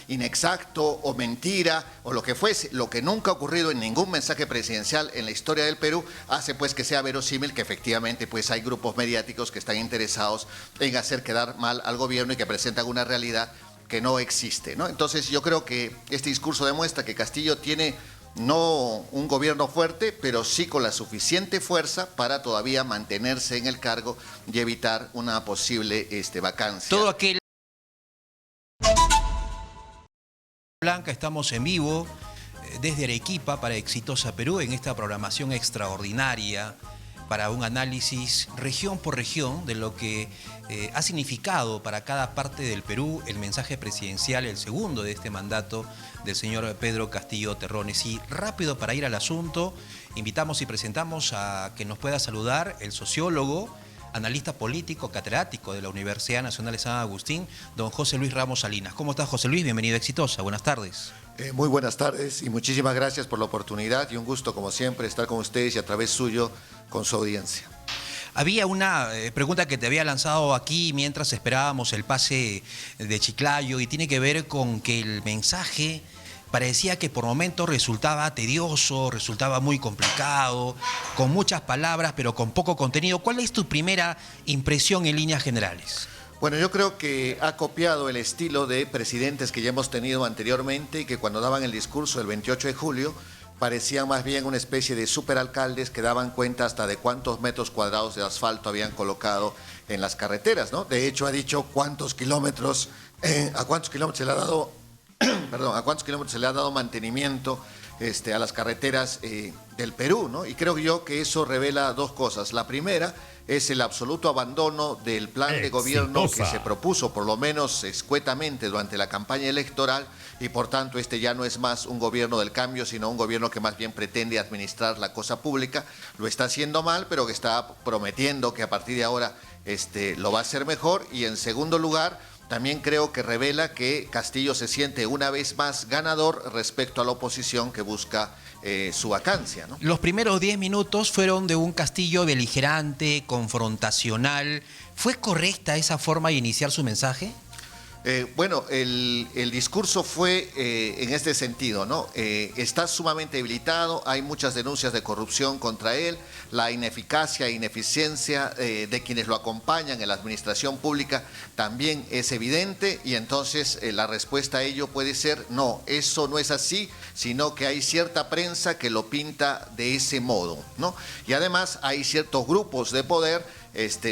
inexacto o mentira o lo que fuese, lo que nunca ha ocurrido en ningún mensaje presidencial en la historia del Perú, hace pues que sea verosímil que efectivamente pues hay grupos mediáticos que están interesados en hacer quedar mal al gobierno y que presentan una realidad que no existe, ¿no? Entonces yo creo que este discurso demuestra que Castillo tiene no un gobierno fuerte, pero sí con la suficiente fuerza para todavía mantenerse en el cargo y evitar una posible vacancia. Todo aquel... Blanca, estamos en vivo desde Arequipa para Exitosa Perú en esta programación extraordinaria para un análisis región por región de lo que ha significado para cada parte del Perú el mensaje presidencial, el segundo de este mandato del señor Pedro Castillo Terrones. Y rápido para ir al asunto, invitamos y presentamos a que nos pueda saludar el sociólogo, analista político, catedrático de la Universidad Nacional de San Agustín, don José Luis Ramos Salinas. ¿Cómo estás, José Luis? Bienvenido a Exitosa. Buenas tardes. Muy buenas tardes y muchísimas gracias por la oportunidad y un gusto, como siempre, estar con ustedes y a través suyo con su audiencia. Había una pregunta que te había lanzado aquí mientras esperábamos el pase de Chiclayo y tiene que ver con que el mensaje parecía que por momentos resultaba tedioso, resultaba muy complicado, con muchas palabras pero con poco contenido. ¿Cuál es tu primera impresión en líneas generales? Bueno, yo creo que ha copiado el estilo de presidentes que ya hemos tenido anteriormente y que cuando daban el discurso el 28 de julio parecían más bien una especie de superalcaldes que daban cuenta hasta de cuántos metros cuadrados de asfalto habían colocado en las carreteras, ¿no? De hecho, ha dicho cuántos kilómetros, a cuántos kilómetros se le ha dado, perdón, a cuántos kilómetros se le ha dado mantenimiento a las carreteras del Perú, ¿no? Y creo yo que eso revela dos cosas. La primera es el absoluto abandono del plan de gobierno que se propuso, por lo menos escuetamente, durante la campaña electoral, y por tanto este ya no es más un gobierno del cambio, sino un gobierno que más bien pretende administrar la cosa pública. Lo está haciendo mal, pero que está prometiendo que a partir de ahora lo va a hacer mejor. Y en segundo lugar, también creo que revela que Castillo se siente una vez más ganador respecto a la oposición que busca su vacancia, ¿no? Los primeros 10 minutos fueron de un Castillo beligerante, confrontacional. ¿Fue correcta esa forma de iniciar su mensaje? Bueno, el discurso fue en este sentido, ¿no? Está sumamente debilitado, hay muchas denuncias de corrupción contra él, la ineficacia e ineficiencia de quienes lo acompañan en la administración pública también es evidente, y entonces la respuesta a ello puede ser no, eso no es así, sino que hay cierta prensa que lo pinta de ese modo, ¿no? Y además hay ciertos grupos de poder,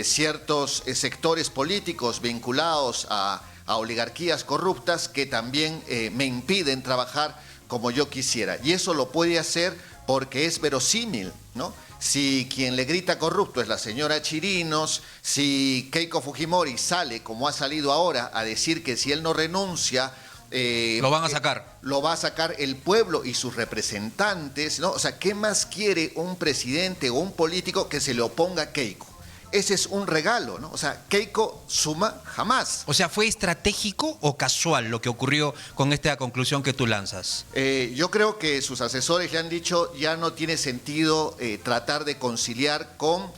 ciertos sectores políticos vinculados a oligarquías corruptas que también me impiden trabajar como yo quisiera. Y eso lo puede hacer porque es verosímil, ¿no? Si quien le grita corrupto es la señora Chirinos, si Keiko Fujimori sale, como ha salido ahora, a decir que si él no renuncia, lo van a sacar. Lo va a sacar el pueblo y sus representantes, ¿no? O sea, ¿qué más quiere un presidente o un político que se le oponga a Keiko? Ese es un regalo, ¿no? O sea, Keiko suma jamás. O sea, ¿fue estratégico o casual lo que ocurrió con esta conclusión que tú lanzas? Yo creo que sus asesores le han dicho ya no tiene sentido tratar de conciliar con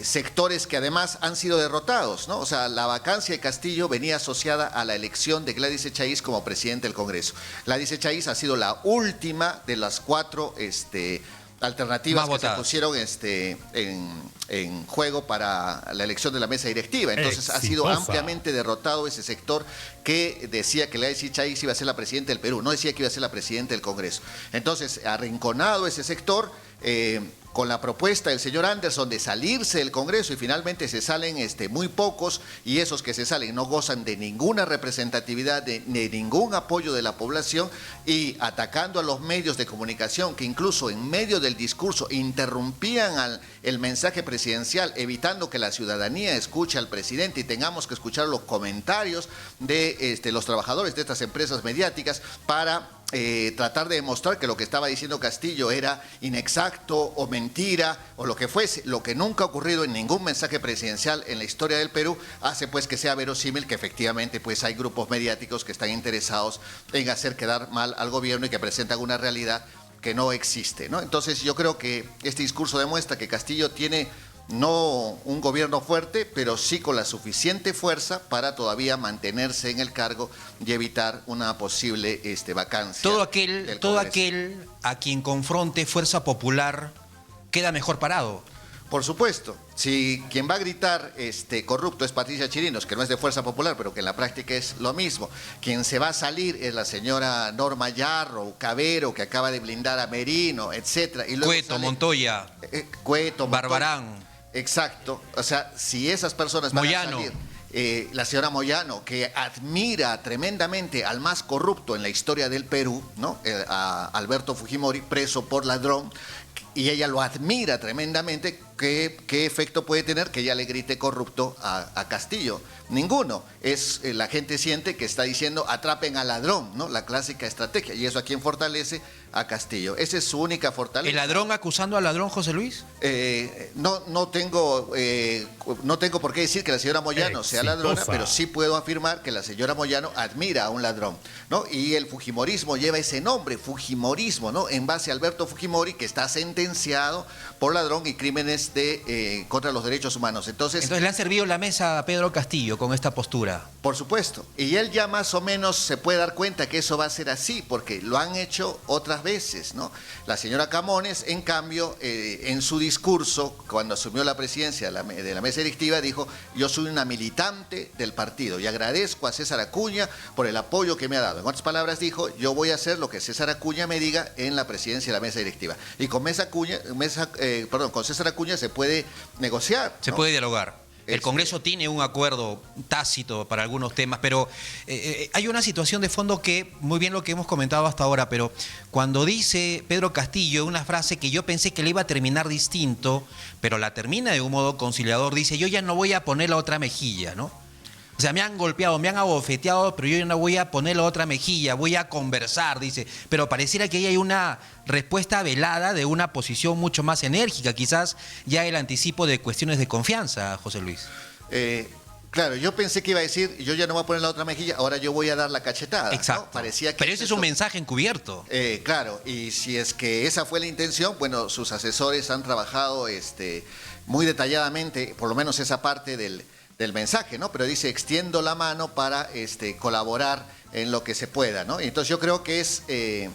sectores que además han sido derrotados, ¿no? O sea, la vacancia de Castillo venía asociada a la elección de Gladys Echaíz como presidente del Congreso. Gladys Echaíz ha sido la última de las cuatro alternativas que se pusieron en juego para la elección de la mesa directiva. Entonces ha sido ampliamente derrotado ese sector que decía que Gladys Echaíz iba a ser la presidenta del Perú, no decía que iba a ser la presidenta del Congreso. Entonces, arrinconado ese sector, con la propuesta del señor Anderson de salirse del Congreso, y finalmente se salen muy pocos, y esos que se salen no gozan de ninguna representatividad, de ningún apoyo de la población, y atacando a los medios de comunicación que incluso en medio del discurso interrumpían el mensaje presidencial, evitando que la ciudadanía escuche al presidente y tengamos que escuchar los comentarios de los trabajadores de estas empresas mediáticas para tratar de demostrar que lo que estaba diciendo Castillo era inexacto o mentira o lo que fuese, lo que nunca ha ocurrido en ningún mensaje presidencial en la historia del Perú, hace pues que sea verosímil que efectivamente pues hay grupos mediáticos que están interesados en hacer quedar mal al gobierno y que presentan una realidad que no existe, ¿no? Entonces yo creo que este discurso demuestra que Castillo tiene No un gobierno fuerte, pero sí con la suficiente fuerza para todavía mantenerse en el cargo y evitar una posible vacancia. Todo Congreso. aquel a quien confronte fuerza popular queda mejor parado. Por supuesto, si quien va a gritar corrupto es Patricia Chirinos, que no es de Fuerza Popular, pero que en la práctica es lo mismo, quien se va a salir es la señora Norma Yarro, Cabero, que acaba de blindar a Merino, etcétera. Y luego Cueto, Montoya, Cueto, Barbarán. Exacto, o sea, si esas personas van Moyano. a salir, la señora Moyano, que admira tremendamente al más corrupto en la historia del Perú, ¿no? A Alberto Fujimori, preso por ladrón, y ella lo admira tremendamente, ¿qué efecto puede tener que ella le grite corrupto a Castillo? Ninguno. La gente siente que está diciendo atrapen al ladrón, ¿no? La clásica estrategia, y eso a quien fortalece a Castillo. Esa es su única fortaleza. ¿El ladrón acusando al ladrón, José Luis? No tengo por qué decir que la señora Moyano sea ladrona, pero sí puedo afirmar que la señora Moyano admira a un ladrón, ¿no? Y el fujimorismo lleva ese nombre, fujimorismo, ¿no? En base a Alberto Fujimori, que está sentenciado por ladrón y crímenes contra los derechos humanos. Entonces le han servido la mesa a Pedro Castillo con esta postura. Por supuesto. Y él ya más o menos se puede dar cuenta que eso va a ser así, porque lo han hecho otras veces, ¿no? La señora Camones, en cambio, en su discurso, cuando asumió la presidencia de la mesa directiva, dijo: yo soy una militante del partido y agradezco a César Acuña por el apoyo que me ha dado. En otras palabras, dijo: yo voy a hacer lo que César Acuña me diga en la presidencia de la mesa directiva. Y con con César Acuña se puede negociar, ¿no? Se puede dialogar. El Congreso tiene un acuerdo tácito para algunos temas, pero hay una situación de fondo que, muy bien lo que hemos comentado hasta ahora, pero cuando dice Pedro Castillo una frase que yo pensé que le iba a terminar distinto, pero la termina de un modo conciliador, dice: yo ya no voy a poner la otra mejilla, ¿no? O sea, me han golpeado, me han abofeteado, pero yo no voy a poner la otra mejilla, voy a conversar, dice. Pero pareciera que ahí hay una respuesta velada de una posición mucho más enérgica, quizás ya el anticipo de cuestiones de confianza, José Luis. Claro, yo pensé que iba a decir: yo ya no voy a poner la otra mejilla, ahora yo voy a dar la cachetada. Exacto. ¿No? Parecía que pero ese es un mensaje encubierto. Claro, y si es que esa fue la intención, bueno, sus asesores han trabajado muy detalladamente, por lo menos esa parte del mensaje, ¿no? Pero dice: extiendo la mano para colaborar en lo que se pueda, ¿no? Y entonces yo creo que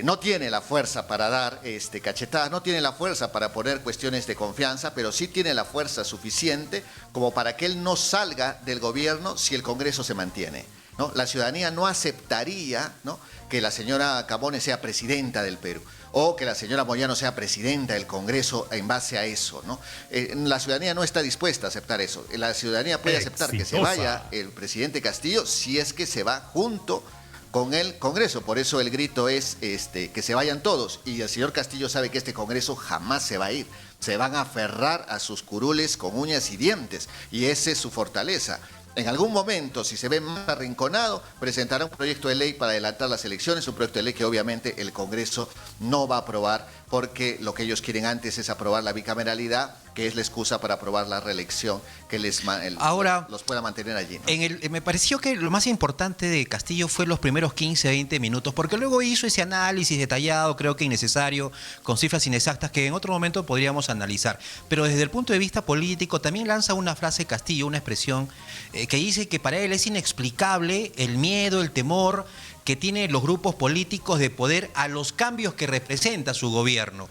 no tiene la fuerza para dar cachetadas, no tiene la fuerza para poner cuestiones de confianza, pero sí tiene la fuerza suficiente como para que él no salga del gobierno si el Congreso se mantiene, ¿no? La ciudadanía no aceptaría, ¿no?, que la señora Camones sea presidenta del Perú, o que la señora Moyano sea presidenta del Congreso en base a eso, ¿no? La ciudadanía no está dispuesta a aceptar eso. La ciudadanía puede aceptar que se vaya el presidente Castillo si es que se va junto con el Congreso. Por eso el grito es que se vayan todos. Y el señor Castillo sabe que este Congreso jamás se va a ir. Se van a aferrar a sus curules con uñas y dientes. Y esa es su fortaleza. En algún momento, si se ve más arrinconado, presentará un proyecto de ley para adelantar las elecciones, un proyecto de ley que obviamente el Congreso no va a aprobar, porque lo que ellos quieren antes es aprobar la bicameralidad, que es la excusa para aprobar la reelección que los pueda mantener allí, ¿no? Me pareció que lo más importante de Castillo fue los primeros 15, 20 minutos, porque luego hizo ese análisis detallado, creo que innecesario, con cifras inexactas que en otro momento podríamos analizar. Pero desde el punto de vista político también lanza una frase Castillo, una expresión que dice que para él es inexplicable el miedo, el temor que tienen los grupos políticos de poder a los cambios que representa su gobierno.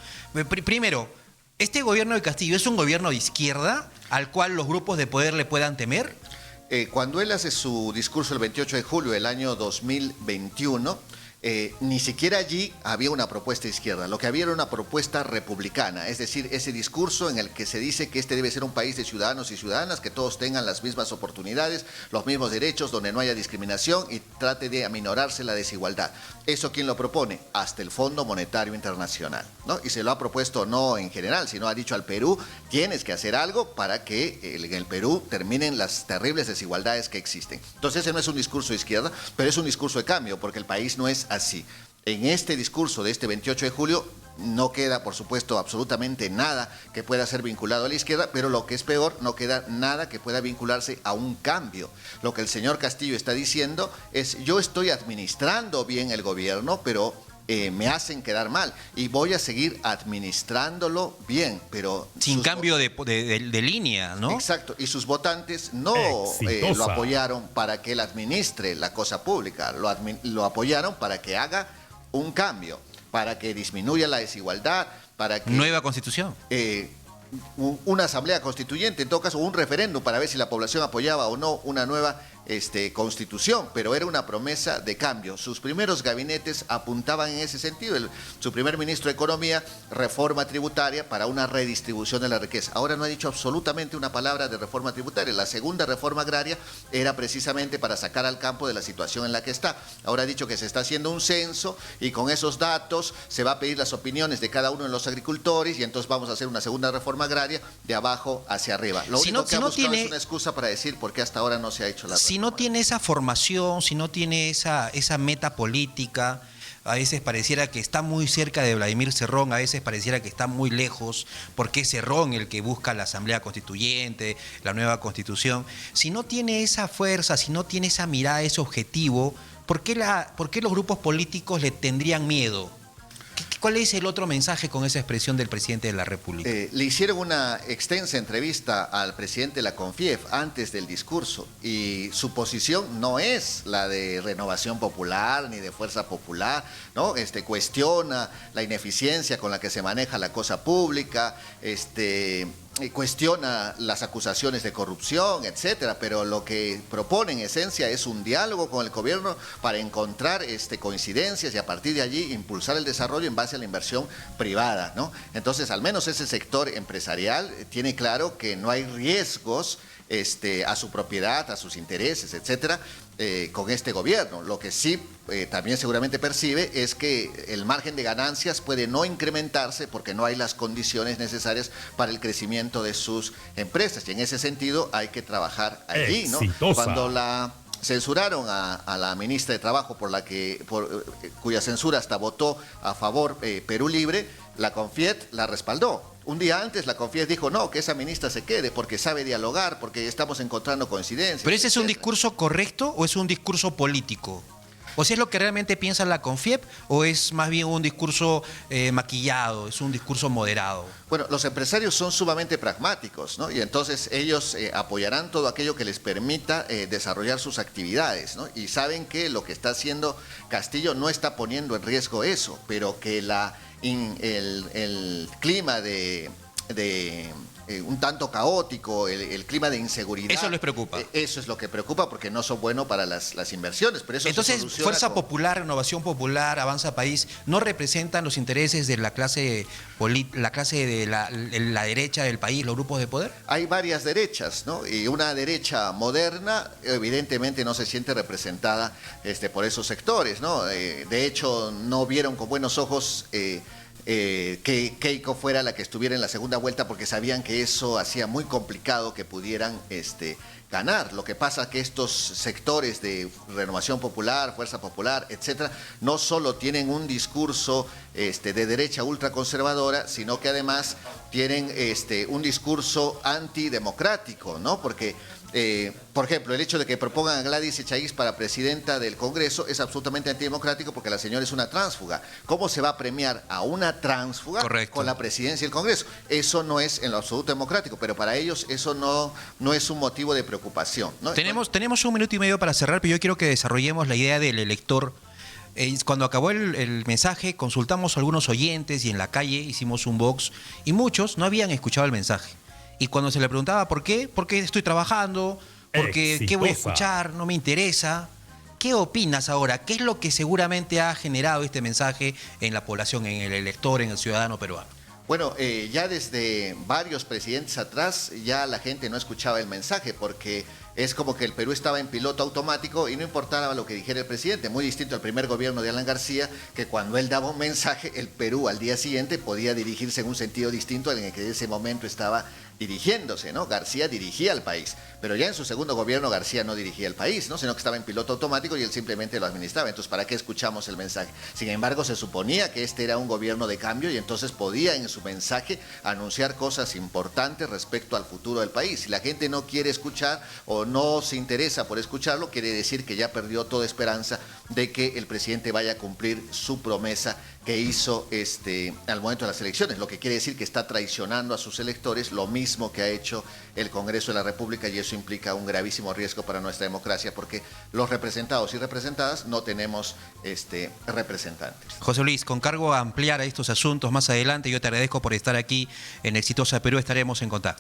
Primero, ¿este gobierno de Castillo es un gobierno de izquierda al cual los grupos de poder le puedan temer? Cuando él hace su discurso el 28 de julio del año 2021, ni siquiera allí había una propuesta izquierda, lo que había era una propuesta republicana, es decir, ese discurso en el que se dice que este debe ser un país de ciudadanos y ciudadanas, que todos tengan las mismas oportunidades, los mismos derechos, donde no haya discriminación y trate de aminorarse la desigualdad. ¿Eso quién lo propone? Hasta el Fondo Monetario Internacional, ¿no? Y se lo ha propuesto no en general, sino ha dicho al Perú: tienes que hacer algo para que en el Perú terminen las terribles desigualdades que existen. Entonces ese no es un discurso de izquierda, pero es un discurso de cambio, porque el país no es así. En este discurso de este 28 de julio no queda, por supuesto, absolutamente nada que pueda ser vinculado a la izquierda, pero lo que es peor, no queda nada que pueda vincularse a un cambio. Lo que el señor Castillo está diciendo es: yo estoy administrando bien el gobierno, pero me hacen quedar mal y voy a seguir administrándolo bien, pero... Sin cambio de línea, ¿no? Exacto, y sus votantes no lo apoyaron para que él administre la cosa pública, lo apoyaron para que haga un cambio, para que disminuya la desigualdad, para que... Nueva constitución. Una asamblea constituyente, en todo caso un referéndum para ver si la población apoyaba o no una nueva constitución, pero era una promesa de cambio. Sus primeros gabinetes apuntaban en ese sentido. Su primer ministro de Economía, reforma tributaria para una redistribución de la riqueza. Ahora no ha dicho absolutamente una palabra de reforma tributaria. La segunda reforma agraria era precisamente para sacar al campo de la situación en la que está. Ahora ha dicho que se está haciendo un censo y con esos datos se va a pedir las opiniones de cada uno de los agricultores y entonces vamos a hacer una segunda reforma agraria de abajo hacia arriba. Lo único que ha buscado es una excusa para decir por qué hasta ahora no se ha hecho la reforma. Si no tiene esa formación, si no tiene esa meta política, a veces pareciera que está muy cerca de Vladimir Cerrón, a veces pareciera que está muy lejos, porque es Cerrón el que busca la Asamblea Constituyente, la nueva Constitución. Si no tiene esa fuerza, si no tiene esa mirada, ese objetivo, ¿por qué los grupos políticos le tendrían miedo? ¿Cuál es el otro mensaje con esa expresión del presidente de la República? Le hicieron una extensa entrevista al presidente de la CONFIEF antes del discurso y su posición no es la de Renovación Popular ni de Fuerza Popular, ¿no? Cuestiona la ineficiencia con la que se maneja la cosa pública, cuestiona las acusaciones de corrupción, etcétera, pero lo que propone en esencia es un diálogo con el gobierno para encontrar coincidencias y a partir de allí impulsar el desarrollo en base a la inversión privada, ¿no? Entonces, al menos ese sector empresarial tiene claro que no hay riesgos a su propiedad, a sus intereses, etcétera, con este gobierno. Lo que sí también seguramente percibe es que el margen de ganancias puede no incrementarse porque no hay las condiciones necesarias para el crecimiento de sus empresas y en ese sentido hay que trabajar allí, ¿no? Cuando censuraron a la ministra de Trabajo cuya censura hasta votó a favor Perú Libre, la CONFIET la respaldó. Un día antes la CONFIES dijo no, que esa ministra se quede porque sabe dialogar, porque estamos encontrando coincidencias. ¿Pero ese es un discurso correcto o es un discurso político? ¿O si es lo que realmente piensa la CONFIEP o es más bien un discurso maquillado, es un discurso moderado? Bueno, los empresarios son sumamente pragmáticos, ¿no? Y entonces ellos apoyarán todo aquello que les permita desarrollar sus actividades, ¿no? Y saben que lo que está haciendo Castillo no está poniendo en riesgo eso, pero que el clima de un tanto caótico, el clima de inseguridad. Eso les preocupa. Eso es lo que preocupa porque no son buenos para las inversiones. Pero eso entonces, Fuerza Popular, Renovación Popular, Avanza País, ¿no representan los intereses de la clase de la derecha del país, los grupos de poder? Hay varias derechas, ¿no? Y una derecha moderna evidentemente no se siente representada por esos sectores, ¿no? De hecho, no vieron con buenos ojos que Keiko fuera la que estuviera en la segunda vuelta porque sabían que eso hacía muy complicado que pudieran ganar. Lo que pasa es que estos sectores de Renovación Popular, Fuerza Popular, etcétera, no solo tienen un discurso de derecha ultraconservadora, sino que además tienen un discurso antidemocrático, ¿no? Porque por ejemplo, el hecho de que propongan a Gladys Echaíz para presidenta del Congreso es absolutamente antidemocrático porque la señora es una tránsfuga. ¿Cómo se va a premiar a una tránsfuga con la presidencia del Congreso? Eso no es en lo absoluto democrático, pero para ellos eso no es un motivo de preocupación, ¿no? Tenemos 1 minuto y medio para cerrar, pero yo quiero que desarrollemos la idea del elector. Cuando acabó el mensaje, consultamos a algunos oyentes y en la calle hicimos un box y muchos no habían escuchado el mensaje. Y cuando se le preguntaba ¿por qué? Porque estoy trabajando, porque ¿qué voy a escuchar? No me interesa. ¿Qué opinas ahora? ¿Qué es lo que seguramente ha generado este mensaje en la población, en el elector, en el ciudadano peruano? Bueno, ya desde varios presidentes atrás ya la gente no escuchaba el mensaje porque es como que el Perú estaba en piloto automático y no importaba lo que dijera el presidente, muy distinto al primer gobierno de Alan García, que cuando él daba un mensaje, el Perú al día siguiente podía dirigirse en un sentido distinto al en el que en ese momento estaba dirigiéndose, ¿no? García dirigía al país, pero ya en su segundo gobierno García no dirigía el país, ¿no? Sino que estaba en piloto automático y él simplemente lo administraba. Entonces, ¿para qué escuchamos el mensaje? Sin embargo, se suponía que este era un gobierno de cambio y entonces podía en su mensaje anunciar cosas importantes respecto al futuro del país. Si la gente no quiere escuchar o no se interesa por escucharlo, quiere decir que ya perdió toda esperanza de que el presidente vaya a cumplir su promesa que hizo al momento de las elecciones, lo que quiere decir que está traicionando a sus electores, lo mismo que ha hecho el Congreso de la República, y eso implica un gravísimo riesgo para nuestra democracia porque los representados y representadas no tenemos representantes. José Luis, con cargo a ampliar a estos asuntos más adelante, yo te agradezco por estar aquí en Exitosa Perú, estaremos en contacto.